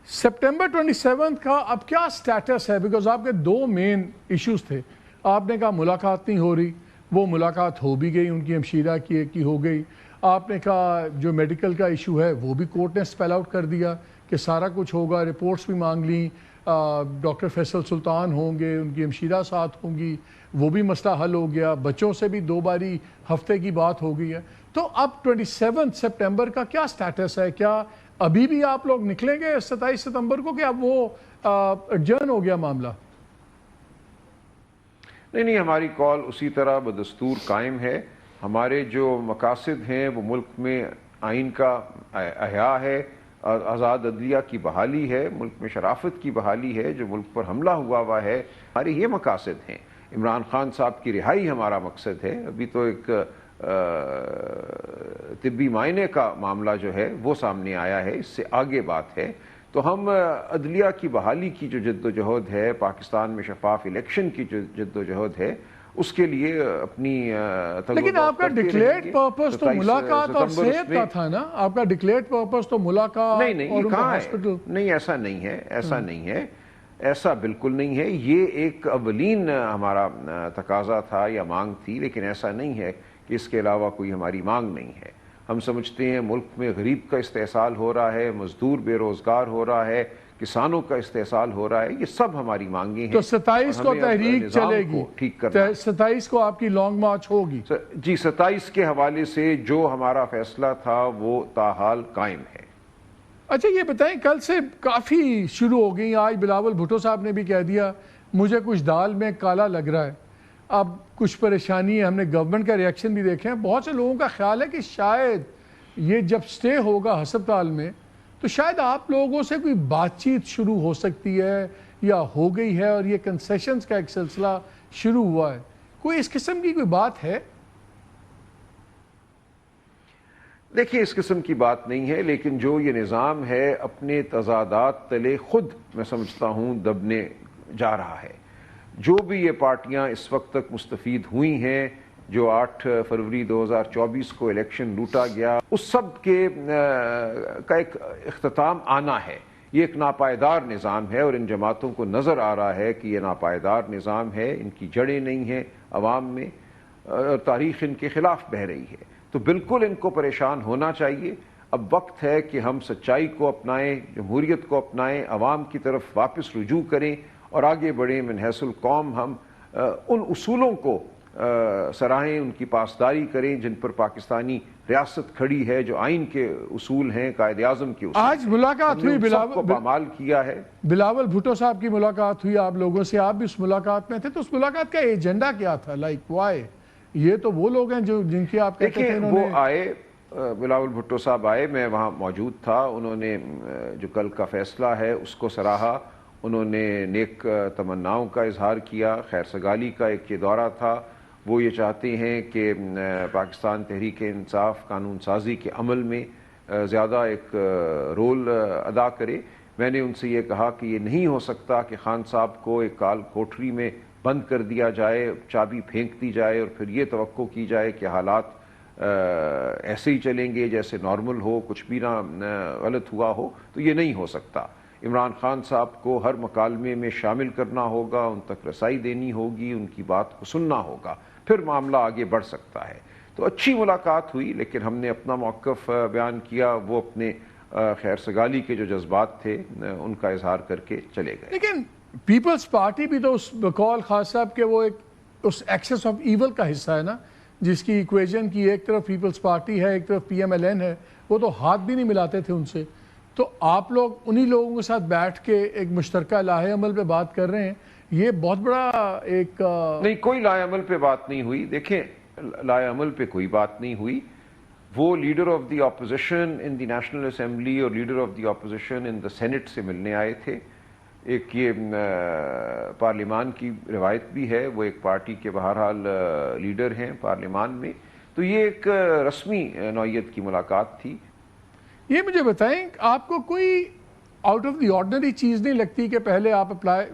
September 27 کا اب کیا سٹیٹس ہے؟ بیکاز آپ کے دو مین ایشوز تھے. آپ نے کہا ملاقات نہیں ہو رہی، وہ ملاقات ہو بھی گئی، ان کی ہمشیرہ کی ہو گئی. آپ نے کہا جو میڈیکل کا ایشو ہے وہ بھی کورٹ نے سپیل آؤٹ کر دیا کہ سارا کچھ ہوگا، رپورٹس بھی مانگ لیں، ڈاکٹر فیصل سلطان ہوں گے، ان کی ہمشیرہ ساتھ ہوں گی، وہ بھی مسئلہ حل ہو گیا. بچوں سے بھی 2 باری ہفتے کی بات ہو گئی ہے. تو اب 27 سپٹمبر کا کیا سٹیٹس ہے؟ کیا ابھی بھی آپ لوگ نکلیں گے 27 ستمبر کو کہ اب وہ ایڈجرن ہو گیا معاملہ؟ نہیں، ہماری کال اسی طرح بدستور قائم ہے. ہمارے جو مقاصد ہیں وہ ملک میں آئین کا احیاء ہے، آزاد عدلیہ کی بحالی ہے، ملک میں شرافت کی بحالی ہے. جو ملک پر حملہ ہوا ہے، ہمارے یہ مقاصد ہیں. عمران خان صاحب کی رہائی ہمارا مقصد ہے. ابھی تو ایک طبی معائنے کا معاملہ جو ہے وہ سامنے آیا ہے، اس سے آگے بات ہے. تو ہم عدلیہ کی بحالی کی جو جد و جہد ہے، پاکستان میں شفاف الیکشن کی جو جد و جہد ہے، اس کے لیے اپنی لیکن آپ کا ڈکلیئرڈ پرپس تو ملاقات اور صحت کا تھا نا؟ آپ کا ڈکلیئرڈ پرپس تو ملاقات اور ان کا ہاسپٹل. نہیں، ایسا نہیں ہے، ایسا نہیں ہے، ایسا بالکل نہیں ہے. یہ ایک اولین ہمارا تقاضا تھا یا مانگ تھی، لیکن ایسا نہیں ہے کہ اس کے علاوہ کوئی ہماری مانگ نہیں ہے. ہم سمجھتے ہیں ملک میں غریب کا استحصال ہو رہا ہے، مزدور بے روزگار ہو رہا ہے، کسانوں کا استحصال ہو رہا ہے. یہ سب ہماری مانگیں ہیں. تو 27 کو تحریک چلے گی؟ ٹھیک کرنا 27 کو آپ کی لانگ مارچ ہوگی؟ جی، 27 کے حوالے سے جو ہمارا فیصلہ تھا وہ تاحال قائم ہے. اچھا یہ بتائیں، کل سے کافی شروع ہو گئی. آج بلاول بھٹو صاحب نے بھی کہہ دیا مجھے کچھ دال میں کالا لگ رہا ہے. اب کچھ پریشانی ہے. ہم نے گورنمنٹ کا ریاکشن بھی دیکھے ہیں. بہت سے لوگوں کا خیال ہے کہ شاید یہ جب سٹے ہوگا ہسپتال میں تو شاید آپ لوگوں سے کوئی بات چیت شروع ہو سکتی ہے یا ہو گئی ہے، اور یہ کنسیشنز کا ایک سلسلہ شروع ہوا ہے. کوئی اس قسم کی کوئی بات ہے؟ دیکھیے، اس قسم کی بات نہیں ہے، لیکن جو یہ نظام ہے اپنے تضادات تلے خود میں سمجھتا ہوں دبنے جا رہا ہے. جو بھی یہ پارٹیاں اس وقت تک مستفید ہوئی ہیں، جو 8 فروری 2024 کو الیکشن لوٹا گیا، اس سب کا ایک اختتام آنا ہے. یہ ایک ناپائیدار نظام ہے اور ان جماعتوں کو نظر آ رہا ہے کہ یہ ناپائیدار نظام ہے، ان کی جڑیں نہیں ہیں عوام میں، اور تاریخ ان کے خلاف بہہ رہی ہے. تو بالکل ان کو پریشان ہونا چاہیے. اب وقت ہے کہ ہم سچائی کو اپنائیں، جمہوریت کو اپنائیں، عوام کی طرف واپس رجوع کریں اور آگے بڑھیں. من حیث القوم ہم ان اصولوں کو سراہیں، ان کی پاسداری کریں جن پر پاکستانی ریاست کھڑی ہے، جو آئین کے اصول ہیں، قائد اعظم کے اصول. آج ملاقات ہوئی سب کو پامال کیا ہے. بلاول بھٹو صاحب کی ملاقات ہوئی آپ لوگوں سے، آپ بھی اس ملاقات میں تھے. تو اس ملاقات کا ایجنڈا کیا تھا؟ Like why? یہ تو وہ لوگ ہیں جن کی آپ کہتے تھے وہ آئے، بلاول بھٹو صاحب آئے، میں وہاں موجود تھا. انہوں نے جو کل کا فیصلہ ہے اس کو سراہا. انہوں نے نیک تمناؤں کا اظہار کیا. خیر سگالی کا ایک یہ دورہ تھا. وہ یہ چاہتے ہیں کہ پاکستان تحریک انصاف قانون سازی کے عمل میں زیادہ ایک رول ادا کرے. میں نے ان سے یہ کہا کہ یہ نہیں ہو سکتا کہ خان صاحب کو ایک کال کوٹری میں بند کر دیا جائے، چابی پھینک دی جائے اور پھر یہ توقع کی جائے کہ حالات ایسے ہی چلیں گے جیسے نارمل ہو، کچھ بھی نہ غلط ہوا ہو. تو یہ نہیں ہو سکتا. عمران خان صاحب کو ہر مکالمے میں شامل کرنا ہوگا، ان تک رسائی دینی ہوگی، ان کی بات کو سننا ہوگا، پھر معاملہ آگے بڑھ سکتا ہے. تو اچھی ملاقات ہوئی، لیکن ہم نے اپنا موقف بیان کیا. وہ اپنے خیر سگالی کے جو جذبات تھے ان کا اظہار کر کے چلے گئے. لیکن پیپلز پارٹی بھی تو اس بقول خاص صاحب کہ وہ اس ایکسس آف ایول کا حصہ ہے نا، جس کی ایکویژن کی ایک طرف پیپلز پارٹی ہے، ایک طرف PMLN ہے. وہ تو ہاتھ بھی نہیں ملاتے تھے ان سے. تو آپ لوگ انہی لوگوں کے ساتھ بیٹھ کے ایک مشترکہ لاہے عمل پہ بات کر رہے ہیں. یہ بہت بڑا ایک نہیں، کوئی لائے عمل پہ بات نہیں ہوئی. دیکھیں، لائے عمل پہ کوئی بات نہیں ہوئی. وہ leader of the opposition in the National Assembly اور leader of the opposition in the Senate سے ملنے آئے تھے. ایک یہ پارلیمان کی روایت بھی ہے، وہ ایک پارٹی کے بہرحال لیڈر ہیں پارلیمان میں. تو یہ ایک رسمی نوعیت کی ملاقات تھی. یہ مجھے بتائیں، آپ کو کوئی آؤٹ آف دی آرڈنری چیز نہیں لگتی کہ پہلے آپ اپلائی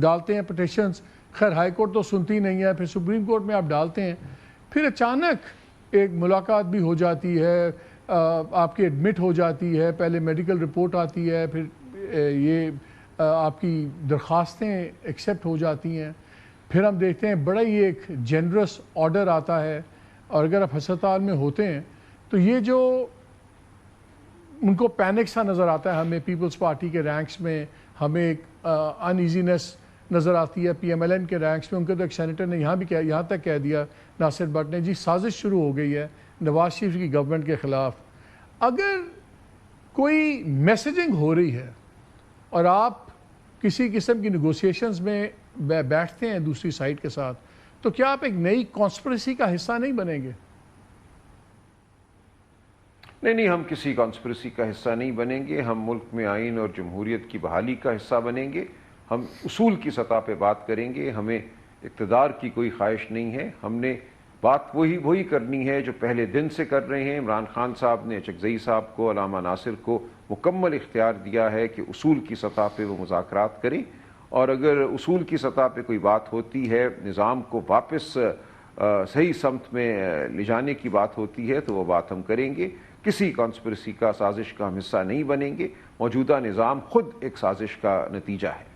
ڈالتے ہیں پٹیشنز، خیر ہائی کورٹ تو سنتی نہیں ہے، پھر سپریم کورٹ میں آپ ڈالتے ہیں، پھر اچانک ایک ملاقات بھی ہو جاتی ہے، آپ کی ایڈمٹ ہو جاتی ہے، پہلے میڈیکل رپورٹ آتی ہے، پھر یہ آپ کی درخواستیں ایکسیپٹ ہو جاتی ہیں. پھر ہم دیکھتے ہیں بڑا ہی ایک جنرس آرڈر آتا ہے, اور اگر آپ ہسپتال میں ہوتے ہیں تو یہ جو ان کو پینک سا نظر آتا ہے, ہمیں پیپلز پارٹی کے رینکس میں ہمیں ایک ان ایزینس نظر آتی ہے, پی ایم ایل این کے رینکس میں. ان کے تو ایک سینیٹر نے یہاں تک کہہ دیا, ناصر بٹ نے, جی سازش شروع ہو گئی ہے نواز شریف کی گورنمنٹ کے خلاف. اگر کوئی میسیجنگ ہو رہی ہے اور آپ کسی قسم کی نیگوسیشنز میں بیٹھتے ہیں دوسری سائڈ کے ساتھ, تو کیا آپ ایک نئی کانسپریسی کا حصہ نہیں بنیں گے؟ نہیں, ہم کسی کانسپریسی کا حصہ نہیں بنیں گے. ہم ملک میں آئین اور جمہوریت کی بحالی کا حصہ بنیں گے. ہم اصول کی سطح پہ بات کریں گے. ہمیں اقتدار کی کوئی خواہش نہیں ہے. ہم نے بات وہی کرنی ہے جو پہلے دن سے کر رہے ہیں. عمران خان صاحب نے چکزئی صاحب کو, علامہ ناصر کو مکمل اختیار دیا ہے کہ اصول کی سطح پہ وہ مذاکرات کریں, اور اگر اصول کی سطح پہ کوئی بات ہوتی ہے, نظام کو واپس صحیح سمت میں لے جانے کی بات ہوتی ہے, تو وہ بات ہم کریں گے. کسی کانسپریسی کا, سازش کا ہم حصہ نہیں بنیں گے. موجودہ نظام خود ایک سازش کا نتیجہ ہے.